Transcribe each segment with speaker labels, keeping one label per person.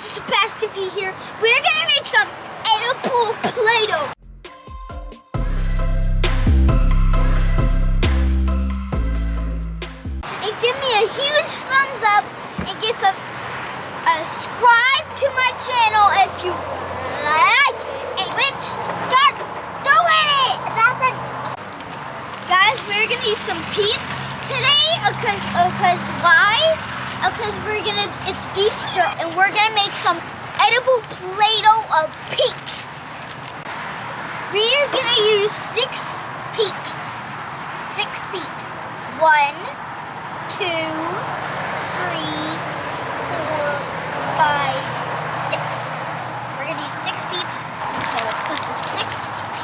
Speaker 1: Sebastian here. We're gonna make some edible Play-Doh. And give me a huge thumbs up and get subscribe to my channel if you like it. And let's start doing it. Guys, we're gonna use some peeps today because why? Because it's Easter and we're gonna make some edible Play-Doh of peeps. We're gonna use 6 peeps. 6 peeps. 1, 2, 3, 4, 5, 6. We're gonna use 6 peeps. Okay, let's put the 6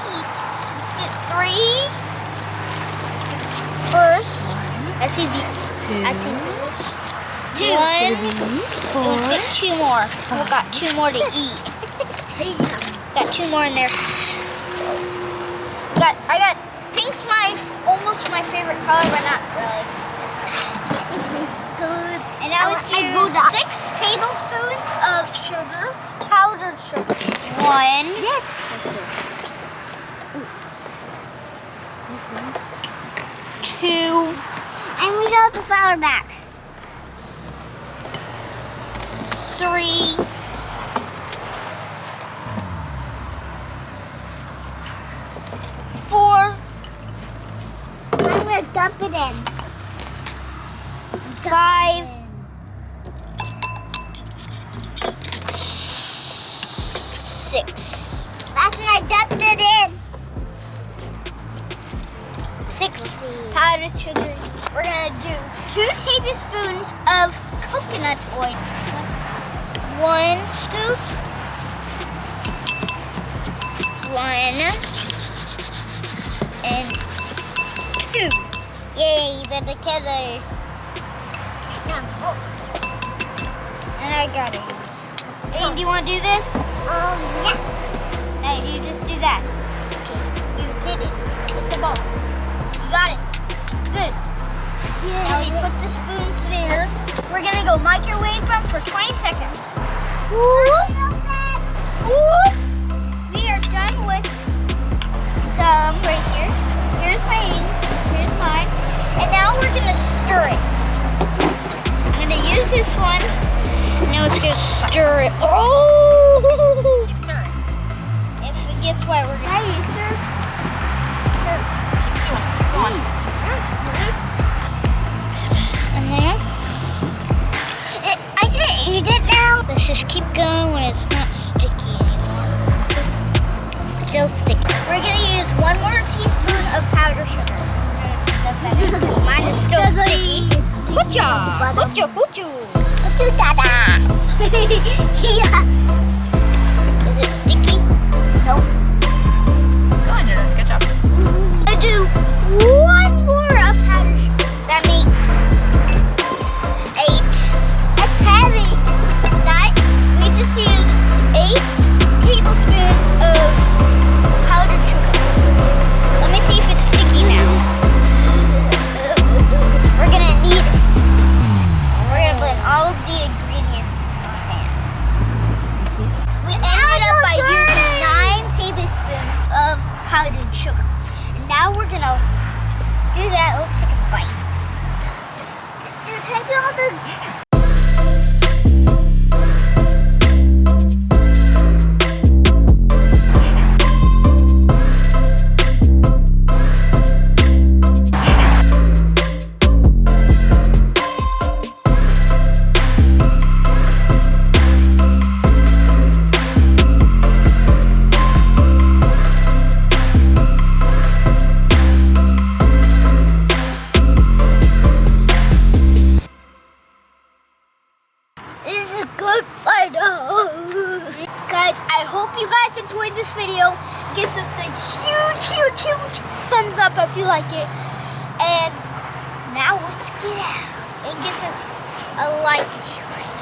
Speaker 1: peeps. Let's get 3 first. I see those. 2. 1. 4. Let's get 2 more. We've got 2 more to eat. Got 2 more in there. I got pink's almost my favorite color, but not really. Good. And now let's use 6 tablespoons of sugar, powdered sugar. 1. Yes. 2. And we got the flour back. 3. 4. I'm gonna dump it in. 5. 6. That's when I dumped it in. 6 powdered sugar. We're gonna do 2 tablespoons of coconut oil. 1 scoop. 1 and 2. Yay, they're together. And I got it. Hey, do you want to do this? Yeah. No, you just do that. Okay, you hit it. Hit the ball. You got it. Good. Yeah. Now we put the spoons there. We're going to go microwave them for 20 seconds. Whoop. Whoop. We are done with them right here. Here's mine. And now we're gonna stir it. I'm gonna use this one. And now it's gonna stir it. Oh!
Speaker 2: Keep stirring.
Speaker 1: If it gets wet, we're gonna use this.
Speaker 2: Sure. Just keep doing it. Keep going.
Speaker 1: And there. I can eat it now. Let's just keep going when it's not sticky anymore. It's still sticky. We're gonna use 1 more teaspoon of powdered sugar. Mine is still sticky. Hoocha! Hoocha! Hoocha! Hoocha! Dada! Yeah. Is it sticky? Nope.
Speaker 2: Go on, Jenna. Good job.
Speaker 1: I do 1 more of powdered sugar. That makes 8. That's heavy. We just used 8 tablespoons of powdered sugar. Let me see if it's sticky now. We're gonna knead it. We're gonna blend all of the ingredients in our hands. We ended up by using 9 tablespoons of powdered sugar. And now we're gonna do that. Let's take a bite. You're taking all the... Good Play-Doh. Guys, I hope you guys enjoyed this video. Give us a huge thumbs up if you like it. And now let's get out. And give us a like if you like it.